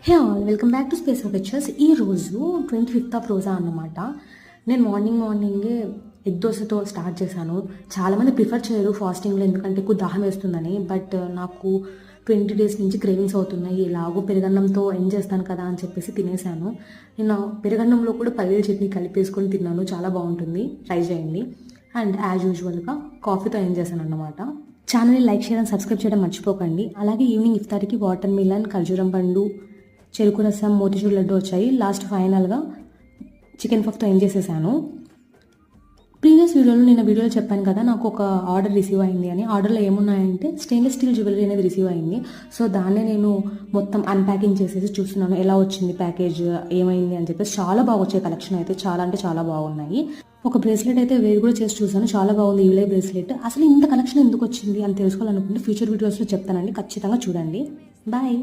Hey all welcome back to space of pictures. ఈ రోజు 25th of రోజా అన్నమాట. నేను మార్నింగే ఎగ్ దోశతో స్టార్ట్ చేశాను. చాలామంది ప్రిఫర్ చేయరు ఫాస్టింగ్లో, ఎందుకంటే ఎక్కువ దాహం వేస్తుందని. బట్ నాకు 20 డేస్ నుంచి క్రేవింగ్స్ అవుతున్నాయి. ఎలాగో పెరుగన్నంతో ఎండ్ చేస్తాను కదా అని చెప్పేసి తినేసాను. నేను పెరుగన్నంలో కూడా పల్లీల చట్నీ కలిపేసుకొని తిన్నాను. చాలా బాగుంటుంది, ట్రై చేయండి. అండ్ యాజ్ యూజువల్గా కాఫీతో ఎండ్ చేశాను అన్నమాట. ఛానల్ని లైక్ చేయడం, సబ్స్క్రైబ్ చేయడం మర్చిపోకండి. అలాగే ఈవినింగ్ ఇఫ్తార్కి వాటర్ మిలన్, ఖర్జూరం పండు, చెరుకు రసం, మోతిచూర్ లడ్డు వచ్చాయి. లాస్ట్ ఫైనల్గా చికెన్ పఫ్తో ఎండ్ చేసేసాను. ప్రీవియస్ వీడియోలో నేను వీడియోలో చెప్పాను కదా, నాకు ఒక ఆర్డర్ రిసీవ్ అయింది అని. ఆర్డర్లో ఏమున్నాయంటే స్టెయిన్లెస్ స్టీల్ జ్యువెలరీ అనేది రిసీవ్ అయింది. సో దాన్నే నేను మొత్తం అన్ప్యాకింగ్ చేసేసి చూస్తున్నాను ఎలా వచ్చింది ప్యాకేజ్, ఏమైంది అని చెప్పేసి. చాలా బాగా వచ్చాయి కలెక్షన్ అయితే, చాలా అంటే చాలా బాగున్నాయి. ఒక బ్రేస్లెట్ అయితే వేరు కూడా చేసి చూసాను, చాలా బాగుంది ఈవిలే బ్రేస్లెట్. అసలు ఇంత కలెక్షన్ ఎందుకు వచ్చింది అని తెలుసుకోవాలనుకుంటే ఫ్యూచర్ వీడియోస్లో చెప్తానండి, ఖచ్చితంగా చూడండి. బాయ్.